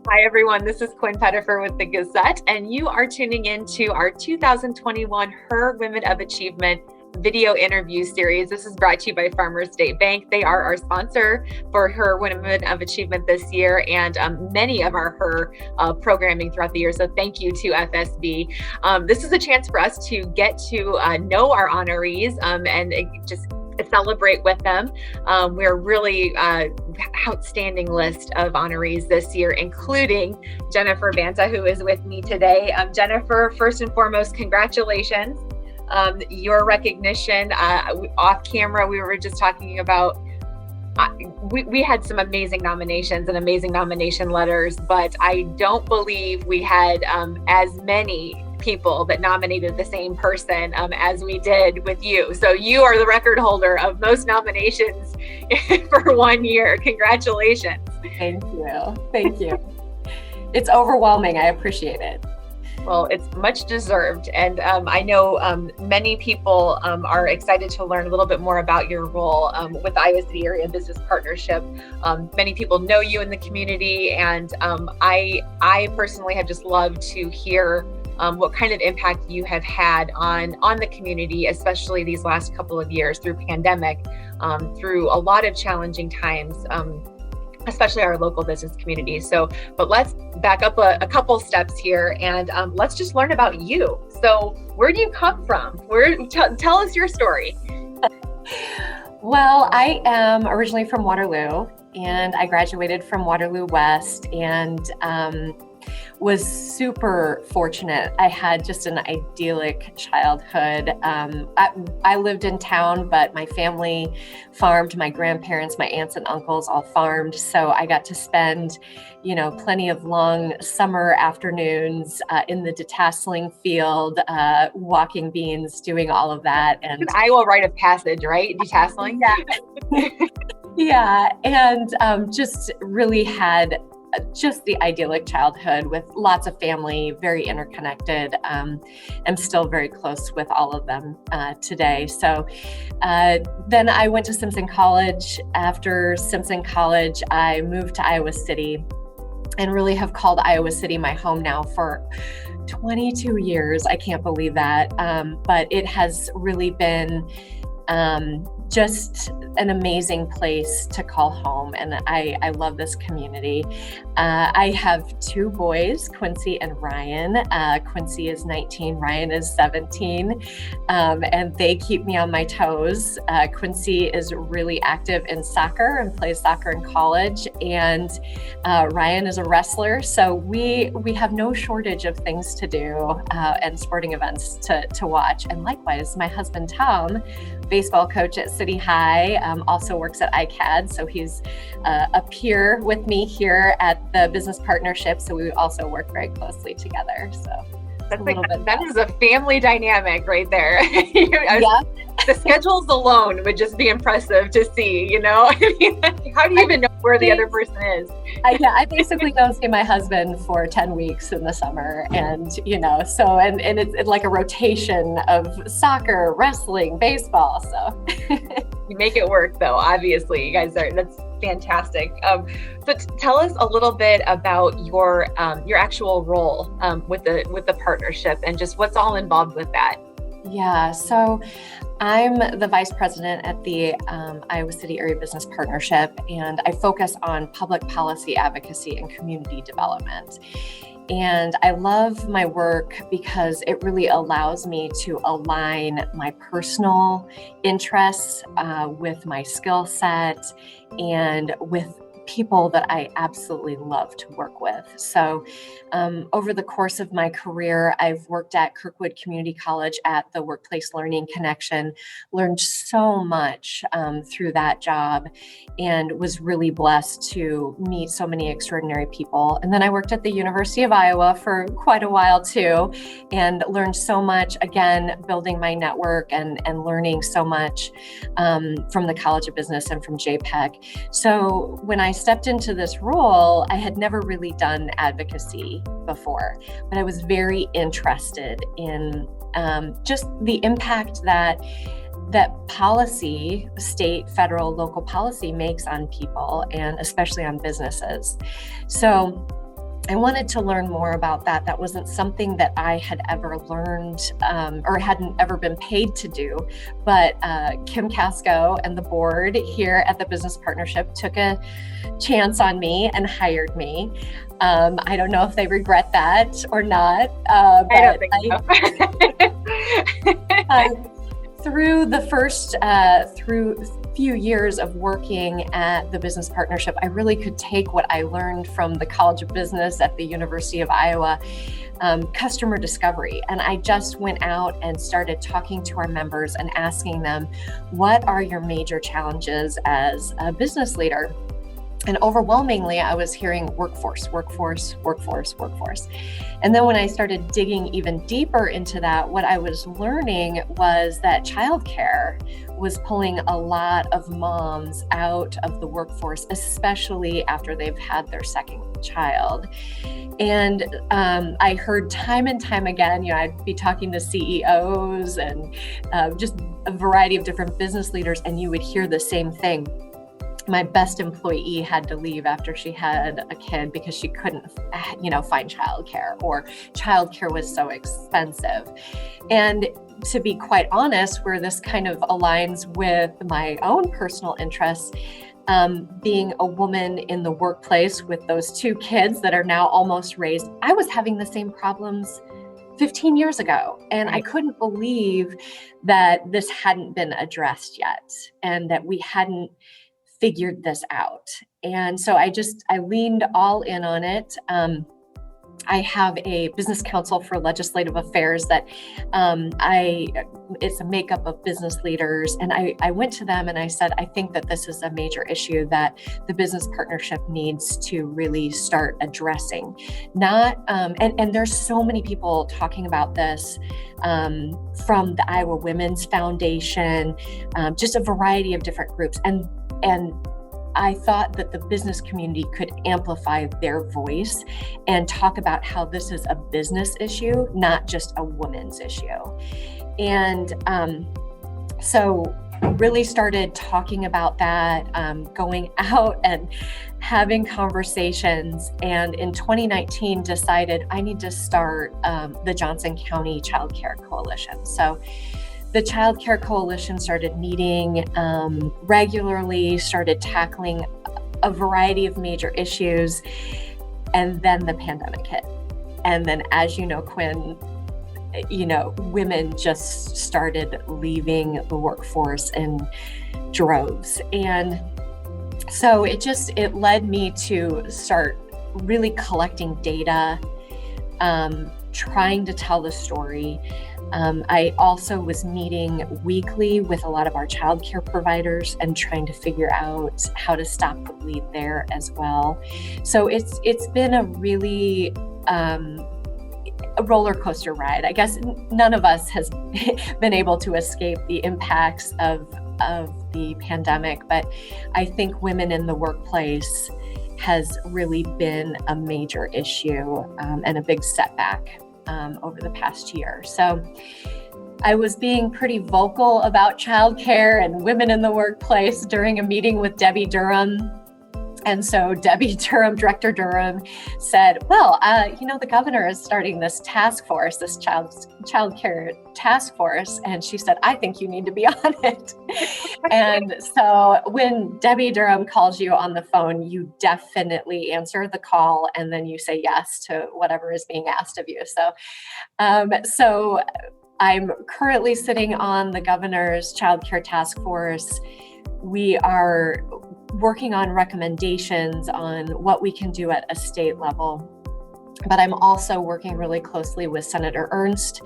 Hi, everyone. This is Quinn Pettifer with the Gazette, and you are tuning into our 2021 Her Women of Achievement video interview series. This is brought to you by Farmers State Bank. They are our sponsor for Her Women of Achievement this year and many of our Her programming throughout the year. So thank you to FSB. This is a chance for us to get to know our honorees and just celebrate with them. We're really outstanding list of honorees this year, including Jennifer Banta, who is with me today. Jennifer, first and foremost, congratulations. Your recognition off camera, we were just talking about, we had some amazing nominations and amazing nomination letters, but I don't believe we had as many people that nominated the same person as we did with you. So you are the record holder of most nominations for 1 year. Congratulations. Thank you. Thank you. It's overwhelming. I appreciate it. Well, it's much deserved. And I know many people are excited to learn a little bit more about your role with the Iowa City Area Business Partnership. Many people know you in the community, and I personally have just loved to hear what kind of impact you have had on the community, especially these last couple of years through pandemic, through a lot of challenging times, especially our local business community. But let's back up a couple steps here and let's just learn about you. So where do you come from? Tell us your story. Well, I am originally from Waterloo, and I graduated from Waterloo West, and was super fortunate. I had just an idyllic childhood. I lived in town, but my family farmed. My grandparents, my aunts and uncles all farmed. So I got to spend, plenty of long summer afternoons in the detasseling field, walking beans, doing all of that. And an Iowa rite of passage, right? Detasseling? Yeah. Yeah. And just really had just the idyllic childhood with lots of family, very interconnected. I'm still very close with all of them today. So then I went to Simpson College. After Simpson College, I moved to Iowa City and really have called Iowa City my home now for 22 years. I can't believe that. But it has really been just an amazing place to call home. And I love this community. I have two boys, Quincy and Ryan. Quincy is 19, Ryan is 17, and they keep me on my toes. Quincy is really active in soccer and plays soccer in college, and Ryan is a wrestler. So we have no shortage of things to do and sporting events to watch. And likewise, my husband, Tom, baseball coach at City High, also works at ICAD. So he's a peer with me here at the business partnership. So we also work very closely together. So that is a family dynamic right there. Yeah. The schedules alone would just be impressive to see, how do you even know where the other person is? I basically don't see my husband for 10 weeks in the summer. And, so, and it's like a rotation of soccer, wrestling, baseball. So you make it work though, obviously. You guys that's fantastic. So tell us a little bit about your actual role with the partnership and just what's all involved with that. Yeah, so I'm the vice president at the Iowa City Area Business Partnership, and I focus on public policy advocacy and community development. And I love my work because it really allows me to align my personal interests with my skill set and with people that I absolutely love to work with. So over the course of my career, I've worked at Kirkwood Community College at the Workplace Learning Connection, learned so much through that job, and was really blessed to meet so many extraordinary people. And then I worked at the University of Iowa for quite a while too, and learned so much, again, building my network and learning so much from the College of Business and from JPEG. So when I stepped into this role, I had never really done advocacy before, but I was very interested in just the impact that policy, state, federal, local policy makes on people, and especially on businesses. So I wanted to learn more about that. That wasn't something that I had ever learned or hadn't ever been paid to do. But Kim Casco and the board here at the Business Partnership took a chance on me and hired me. I don't know if they regret that or not. I don't think so. Through the first few years of working at the Business Partnership, I really could take what I learned from the College of Business at the University of Iowa, customer discovery. And I just went out and started talking to our members and asking them, what are your major challenges as a business leader? And overwhelmingly, I was hearing workforce. And then when I started digging even deeper into that, what I was learning was that childcare was pulling a lot of moms out of the workforce, especially after they've had their second child. And I heard time and time again, I'd be talking to CEOs and just a variety of different business leaders, and you would hear the same thing. My best employee had to leave after she had a kid because she couldn't, find childcare, or childcare was so expensive. And to be quite honest, where this kind of aligns with my own personal interests, being a woman in the workplace with those two kids that are now almost raised, I was having the same problems 15 years ago. And I couldn't believe that this hadn't been addressed yet and that we hadn't figured this out. And so I leaned all in on it. I have a business council for legislative affairs that it's a makeup of business leaders. And I went to them and I said, I think that this is a major issue that the business partnership needs to really start addressing. And there's so many people talking about this from the Iowa Women's Foundation, just a variety of different groups. And I thought that the business community could amplify their voice and talk about how this is a business issue, not just a woman's issue. And so really started talking about that, going out and having conversations. And in 2019 decided I need to start the Johnson County Child Care Coalition. So the Child Care Coalition started meeting regularly, started tackling a variety of major issues, and then the pandemic hit. And then, as you know, Quinn, women just started leaving the workforce in droves. And so it led me to start really collecting data, trying to tell the story. I also was meeting weekly with a lot of our childcare providers and trying to figure out how to stop the bleed there as well. So it's been a really a roller coaster ride. I guess none of us has been able to escape the impacts of the pandemic, but I think women in the workplace has really been a major issue and a big setback over the past year. So I was being pretty vocal about childcare and women in the workplace during a meeting with Debbie Durham. And so Debbie Durham, Director Durham, said, well, the governor is starting this task force, this child care task force. And she said, I think you need to be on it. And so when Debbie Durham calls you on the phone, you definitely answer the call and then you say yes to whatever is being asked of you. So I'm currently sitting on the governor's child care task force. We are working on recommendations on what we can do at a state level. But I'm also working really closely with Senator Ernst,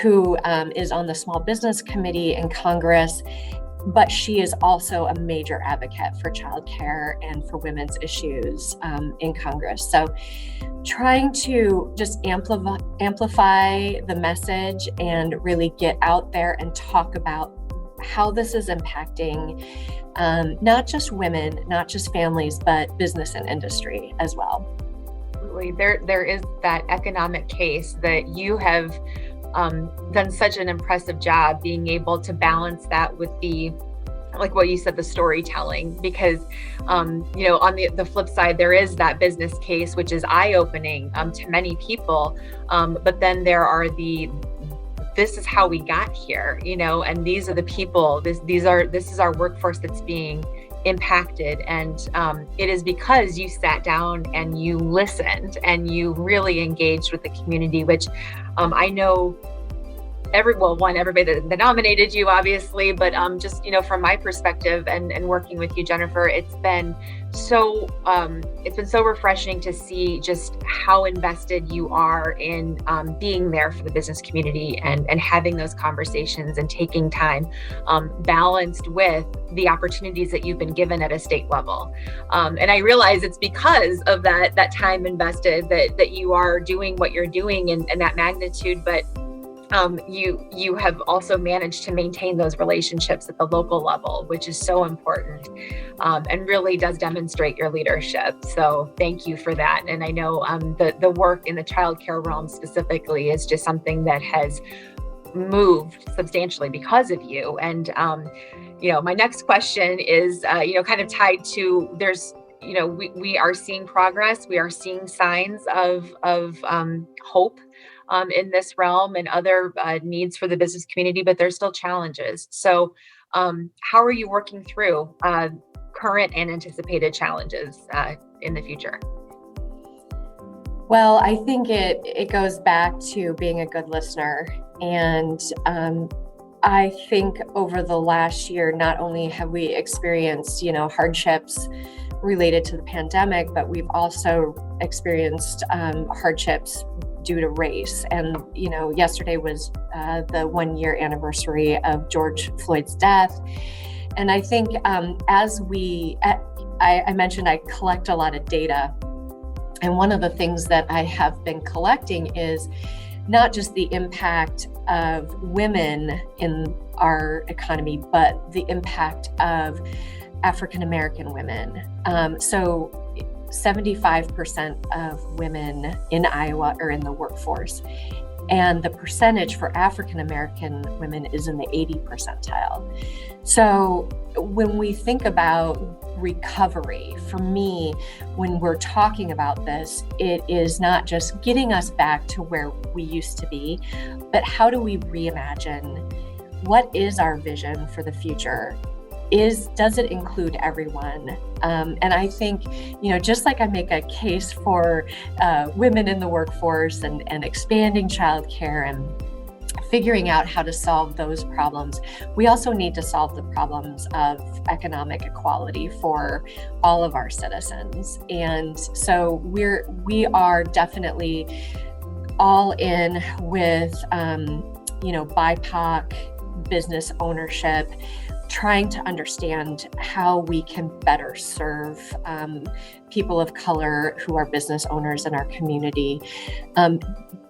who is on the Small Business Committee in Congress, but she is also a major advocate for childcare and for women's issues in Congress. So trying to just amplify the message and really get out there and talk about how this is impacting not just women, not just families, but business and industry as well. Absolutely. There is that economic case that you have done such an impressive job being able to balance that with the like what you said, the storytelling, because you know, on the flip side, there is that business case, which is eye-opening to many people, but then there are this is how we got here, you know, and these are the people, this is our workforce that's being impacted, and it is because you sat down and you listened and you really engaged with the community, which I know everybody that nominated you, obviously, but just, you know, from my perspective and working with you, Jennifer, it's been so refreshing to see just how invested you are in being there for the business community and having those conversations and taking time, balanced with the opportunities that you've been given at a state level. And I realize it's because of that time invested that you are doing what you're doing and that magnitude, but you have also managed to maintain those relationships at the local level, which is so important, and really does demonstrate your leadership. So thank you for that. And I know the work in the childcare realm specifically is just something that has moved substantially because of you. And you know, my next question is you know, kind of tied to you know, we are seeing progress. We are seeing signs of hope in this realm and other needs for the business community, but there's still challenges. So how are you working through current and anticipated challenges in the future? Well, I think it goes back to being a good listener. And I think over the last year, not only have we experienced, you know, hardships related to the pandemic, but we've also experienced hardships due to race. And, you know, yesterday was the 1-year anniversary of George Floyd's death. And I think as I mentioned, I collect a lot of data. And one of the things that I have been collecting is not just the impact of women in our economy, but the impact of African American women. So 75% of women in Iowa are in the workforce, and the percentage for African American women is in the 80 percentile. So when we think about recovery, for me, when we're talking about this, it is not just getting us back to where we used to be, but how do we reimagine? What is our vision for the future? Does it include everyone? And I think, you know, just like I make a case for women in the workforce and expanding childcare and figuring out how to solve those problems, we also need to solve the problems of economic equality for all of our citizens. And so we are definitely all in with, you know, BIPOC business ownership, trying to understand how we can better serve people of color who are business owners in our community,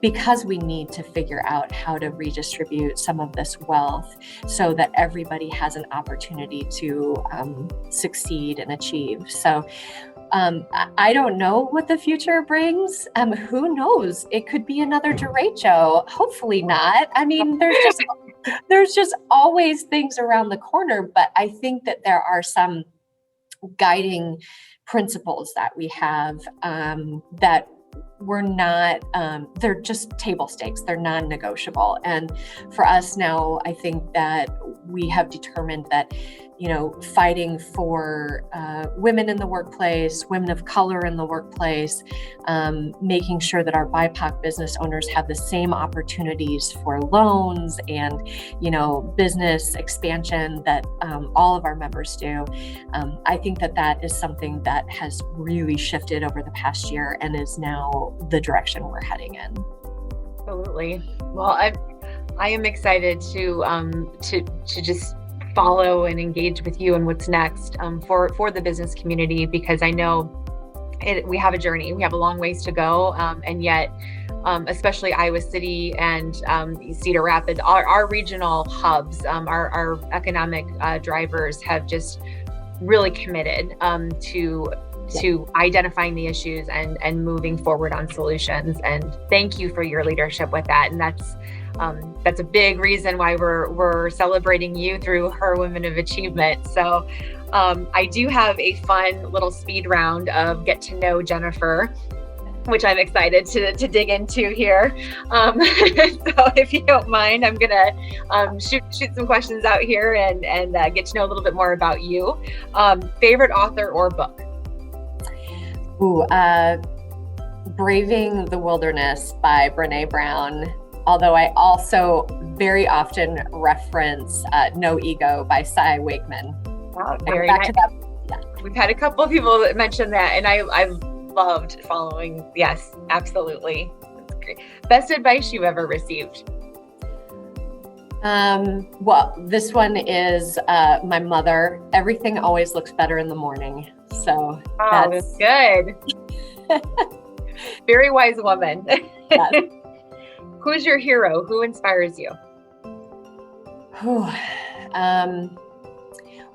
because we need to figure out how to redistribute some of this wealth so that everybody has an opportunity to succeed and achieve. So I don't know what the future brings. Who knows? It could be another derecho. Hopefully not. I mean, there's just always things around the corner, but I think that there are some guiding principles that we have that we're not, they're just table stakes. They're non-negotiable. And for us now, I think that we have determined that, you know, fighting for women in the workplace, women of color in the workplace, making sure that our BIPOC business owners have the same opportunities for loans and, you know, business expansion that all of our members do. I think that is something that has really shifted over the past year and is now the direction we're heading in. Absolutely. Well, I am excited to just follow and engage with you and what's next for the business community, because I know we have a journey. We have a long ways to go, and yet especially Iowa City and Cedar Rapids, our regional hubs, our economic drivers have just really committed to identifying the issues and moving forward on solutions. And thank you for your leadership with that. And that's that's a big reason why we're celebrating you through Her Women of Achievement. So I do have a fun little speed round of get to know Jennifer, which I'm excited to dig into here. So if you don't mind, I'm gonna shoot some questions out here and get to know a little bit more about you. Favorite author or book? Ooh, Braving the Wilderness by Brené Brown. Although I also very often reference No Ego by Cy Wakeman. Wow, very nice. To that. Yeah. We've had a couple of people that mentioned that, and I loved following. Yes, absolutely. That's great. Best advice you've ever received? Well, this one is my mother. Everything always looks better in the morning. So that's good. Very wise woman. Yes. Who's your hero? Who inspires you?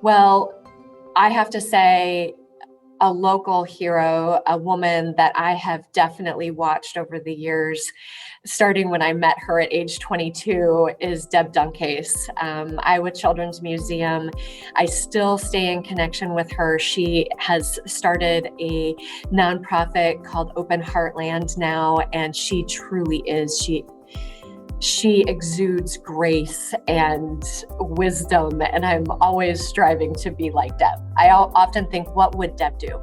Well, I have to say a local hero, a woman that I have definitely watched over the years, starting when I met her at age 22, is Deb Duncase, Iowa Children's Museum. I still stay in connection with her. She has started a nonprofit called Open Heartland now, and she truly is. She exudes grace and wisdom, and I'm always striving to be like Deb. I often think, what would Deb do?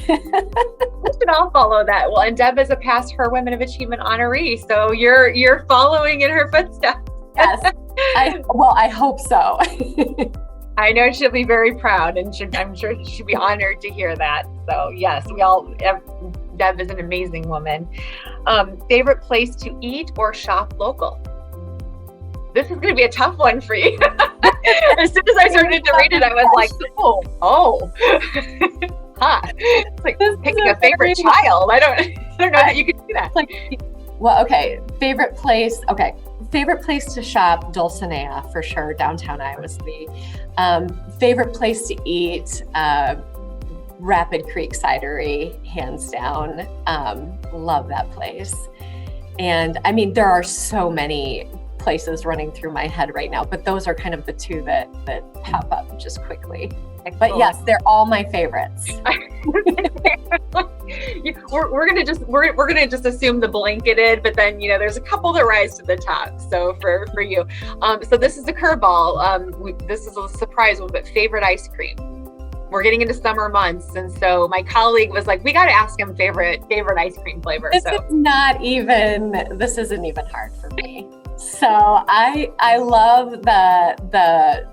We should all follow that. Well, and Deb is a past Her Women of Achievement honoree, so you're following in her footsteps. Yes, I hope so. I know she'll be very proud, and I'm sure she'll be honored to hear that. So yes, Deb is an amazing woman. Favorite place to eat or shop local? This is going to be a tough one for you. As soon as I started to read it, I was like, oh. Huh. It's like picking a favorite child. I don't know that you could do that. Well, okay. Favorite place to shop, Dulcinea for sure, downtown Iowa City. Favorite place to eat, Rapid Creek Cidery, hands down. Love that place. And I mean, there are so many places running through my head right now, but those are kind of the two that pop up just quickly. Excellent. But yes, they're all my favorites. we're gonna just assume the blanketed, but then there's a couple that rise to the top. So for you, so this is a curveball. This is a surprise one, but favorite ice cream. We're getting into summer months, and so my colleague was like, "We got to ask him favorite ice cream flavor." This isn't even hard for me. So I love the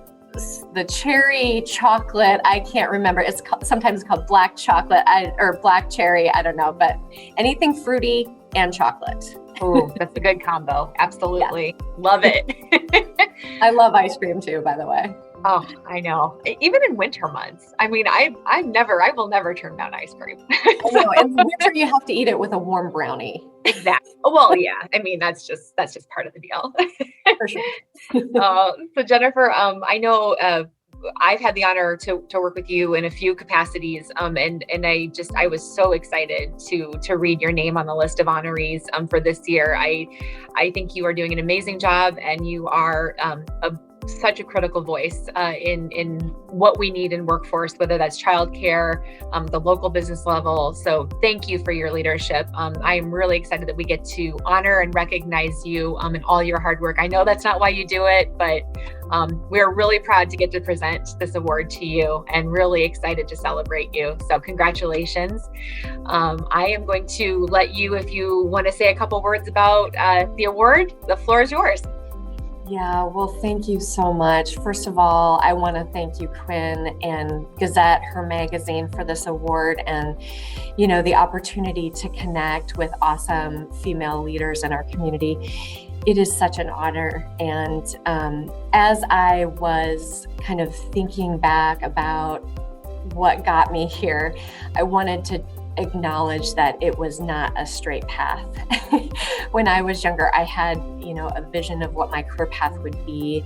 cherry chocolate. I can't remember. It's sometimes called black chocolate or black cherry. I don't know, but anything fruity and chocolate. Oh, that's a good combo. Absolutely. Yeah. Love it. I love ice cream too, by the way. Oh, I know. Even in winter months. I mean, I will never turn down ice cream. No, in winter you have to eat it with a warm brownie. Exactly. Well, yeah. I mean, that's just part of the deal. For sure. So Jennifer, I know I've had the honor to work with you in a few capacities, and I was so excited to read your name on the list of honorees for this year. I think you are doing an amazing job, and you are such a critical voice in what we need in workforce, whether that's childcare, the local business level. So thank you for your leadership. I am really excited that we get to honor and recognize you in all your hard work. I know that's not why you do it, but we're really proud to get to present this award to you and really excited to celebrate you. So congratulations. I am going to let you, if you want to say a couple words about the award, the floor is yours. Yeah, well, thank you so much. First of all, I want to thank you, Quinn, and Gazette, her magazine, for this award and, the opportunity to connect with awesome female leaders in our community. It is such an honor. And as I was kind of thinking back about what got me here, I wanted to acknowledge that it was not a straight path. When I was younger, I had, a vision of what my career path would be.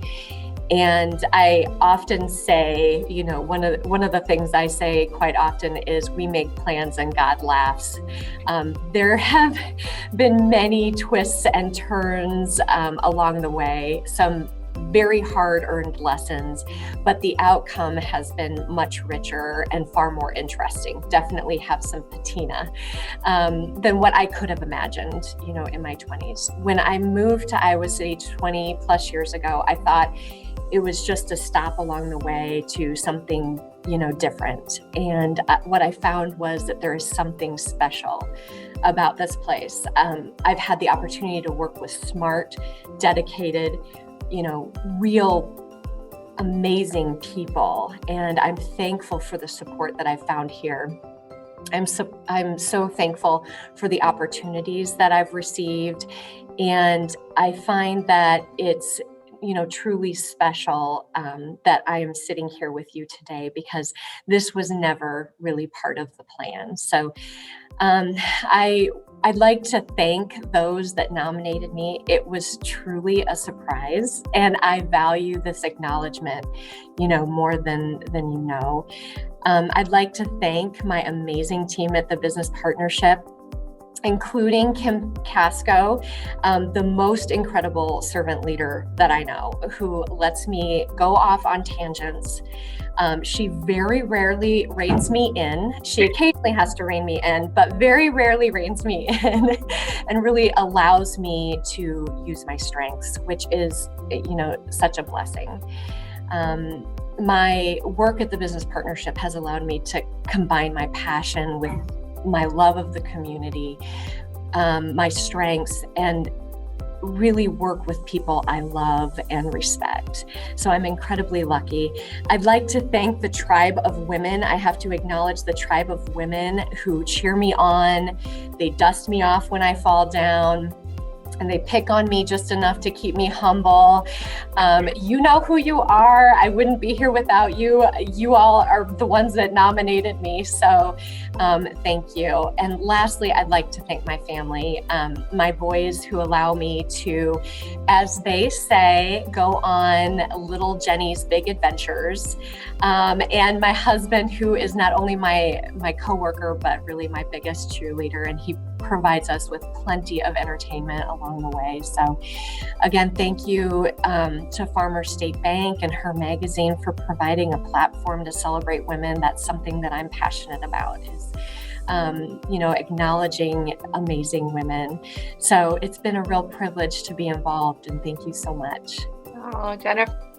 And I often say, one of the things I say quite often is we make plans and God laughs. There have been many twists and turns along the way, some very hard-earned lessons, but the outcome has been much richer and far more interesting. Definitely have some patina than what I could have imagined, in my 20s. When I moved to Iowa City 20 plus years ago, I thought it was just a stop along the way to something, different. And what I found was that there is something special about this place. I've had the opportunity to work with smart, dedicated, real amazing people. And I'm thankful for the support that I found here. I'm so thankful for the opportunities that I've received. And I find that it's, truly special that I am sitting here with you today, because this was never really part of the plan. So I'd like to thank those that nominated me. It was truly a surprise, and I value this acknowledgement, more than you know. I'd like to thank my amazing team at the Business Partnership, including Kim Casco, the most incredible servant leader that I know, who lets me go off on tangents. She very rarely reins me in. She occasionally has to rein me in, but very rarely reins me in and really allows me to use my strengths, which is, such a blessing. My work at the Business Partnership has allowed me to combine my passion with my love of the community, my strengths, and really work with people I love and respect. So I'm incredibly lucky. I'd like to thank the tribe of women. I have to acknowledge the tribe of women who cheer me on. They dust me off when I fall down, and they pick on me just enough to keep me humble. You know who you are. I wouldn't be here without you. You all are the ones that nominated me. So thank you. And lastly, I'd like to thank my family, my boys who allow me to, as they say, go on little Jenny's big adventures. And my husband, who is not only my coworker, but really my biggest cheerleader. And he provides us with plenty of entertainment along the way. So again, thank you to Farmers State Bank and Her Magazine for providing a platform to celebrate women. That's something that I'm passionate about, is acknowledging amazing women. So it's been a real privilege to be involved, and thank you so much. Oh, Jennifer.